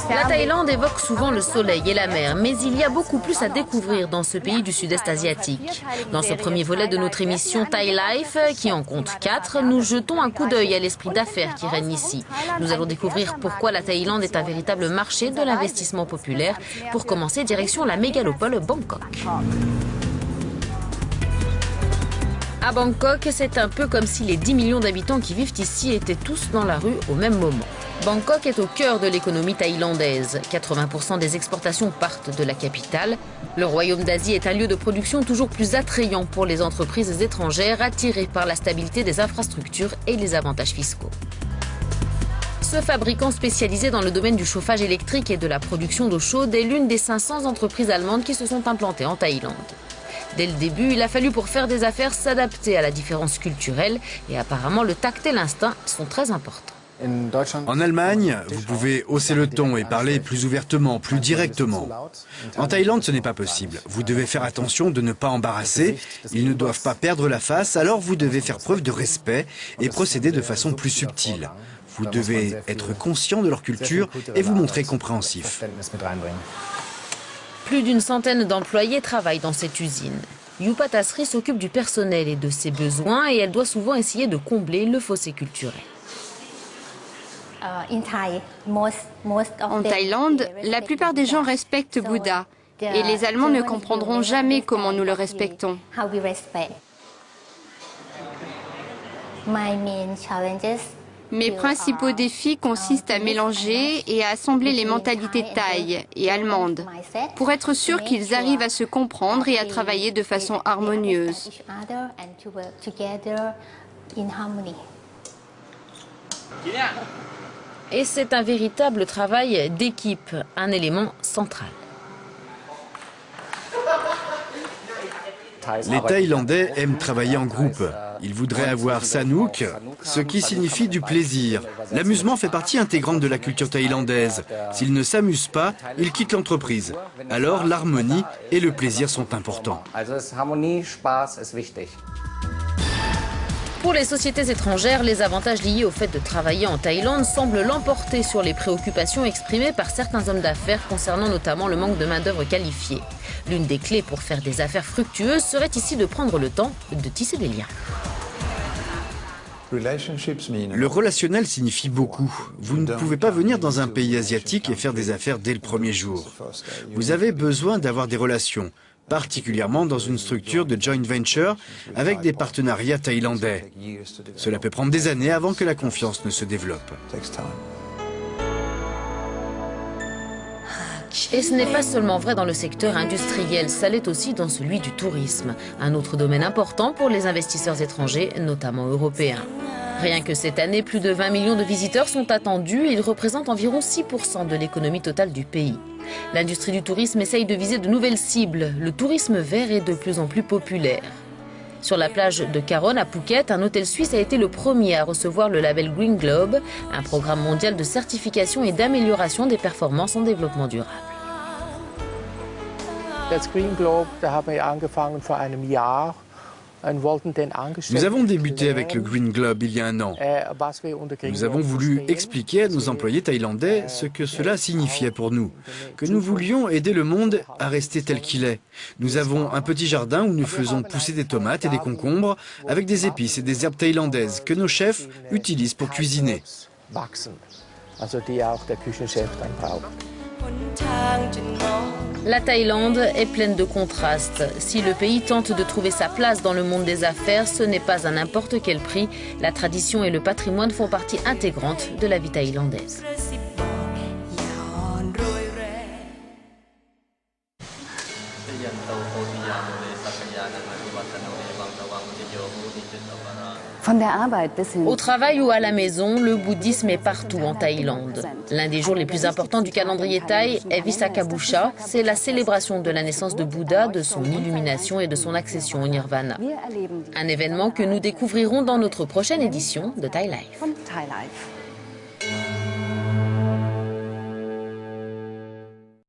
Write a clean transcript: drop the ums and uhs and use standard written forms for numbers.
La Thaïlande évoque souvent le soleil et la mer, mais il y a beaucoup plus à découvrir dans ce pays du sud-est asiatique. Dans ce premier volet de notre émission Thai Life, qui en compte 4, nous jetons un coup d'œil à l'esprit d'affaires qui règne ici. Nous allons découvrir pourquoi la Thaïlande est un véritable marché de l'investissement populaire. Pour commencer, direction la mégalopole Bangkok. À Bangkok, c'est un peu comme si les 10 millions d'habitants qui vivent ici étaient tous dans la rue au même moment. Bangkok est au cœur de l'économie thaïlandaise. 80% des exportations partent de la capitale. Le Royaume d'Asie est un lieu de production toujours plus attrayant pour les entreprises étrangères attirées par la stabilité des infrastructures et les avantages fiscaux. Ce fabricant spécialisé dans le domaine du chauffage électrique et de la production d'eau chaude est l'une des 500 entreprises allemandes qui se sont implantées en Thaïlande. Dès le début, il a fallu pour faire des affaires s'adapter à la différence culturelle et apparemment le tact et l'instinct sont très importants. En Allemagne, vous pouvez hausser le ton et parler plus ouvertement, plus directement. En Thaïlande, ce n'est pas possible. Vous devez faire attention de ne pas embarrasser. Ils ne doivent pas perdre la face, alors vous devez faire preuve de respect et procéder de façon plus subtile. Vous devez être conscient de leur culture et vous montrer compréhensif. Plus d'une centaine d'employés travaillent dans cette usine. Yupa Tasri s'occupe du personnel et de ses besoins et elle doit souvent essayer de combler le fossé culturel. En Thaïlande, la plupart des gens respectent Bouddha et les Allemands ne comprendront jamais comment nous le respectons. Mes principaux défis consistent à mélanger et à assembler les mentalités thaï et allemandes pour être sûr qu'ils arrivent à se comprendre et à travailler de façon harmonieuse. Et c'est un véritable travail d'équipe, un élément central. Les Thaïlandais aiment travailler en groupe. Ils voudraient avoir Sanook, ce qui signifie du plaisir. L'amusement fait partie intégrante de la culture thaïlandaise. S'ils ne s'amusent pas, ils quittent l'entreprise. Alors l'harmonie et le plaisir sont importants. Pour les sociétés étrangères, les avantages liés au fait de travailler en Thaïlande semblent l'emporter sur les préoccupations exprimées par certains hommes d'affaires concernant notamment le manque de main-d'œuvre qualifiée. L'une des clés pour faire des affaires fructueuses serait ici de prendre le temps de tisser des liens. Le relationnel signifie beaucoup. Vous ne pouvez pas venir dans un pays asiatique et faire des affaires dès le premier jour. Vous avez besoin d'avoir des relations, particulièrement dans une structure de joint venture avec des partenariats thaïlandais. Cela peut prendre des années avant que la confiance ne se développe. Et ce n'est pas seulement vrai dans le secteur industriel, ça l'est aussi dans celui du tourisme. Un autre domaine important pour les investisseurs étrangers, notamment européens. Rien que cette année, plus de 20 millions de visiteurs sont attendus et ils représentent environ 6% de l'économie totale du pays. L'industrie du tourisme essaye de viser de nouvelles cibles. Le tourisme vert est de plus en plus populaire. Sur la plage de Caron à Phuket, un hôtel suisse a été le premier à recevoir le label Green Globe, un programme mondial de certification et d'amélioration des performances en développement durable. Nous avons débuté avec le Green Globe il y a un an. Nous avons voulu expliquer à nos employés thaïlandais ce que cela signifiait pour nous, que nous voulions aider le monde à rester tel qu'il est. Nous avons un petit jardin où nous faisons pousser des tomates et des concombres avec des épices et des herbes thaïlandaises que nos chefs utilisent pour cuisiner. La Thaïlande est pleine de contrastes. Si le pays tente de trouver sa place dans le monde des affaires, ce n'est pas à n'importe quel prix. La tradition et le patrimoine font partie intégrante de la vie thaïlandaise. Au travail ou à la maison, le bouddhisme est partout en Thaïlande. L'un des jours les plus importants du calendrier thaï est Visakhabusha. C'est la célébration de la naissance de Bouddha, de son illumination et de son accession au nirvana. Un événement que nous découvrirons dans notre prochaine édition de Thai Life.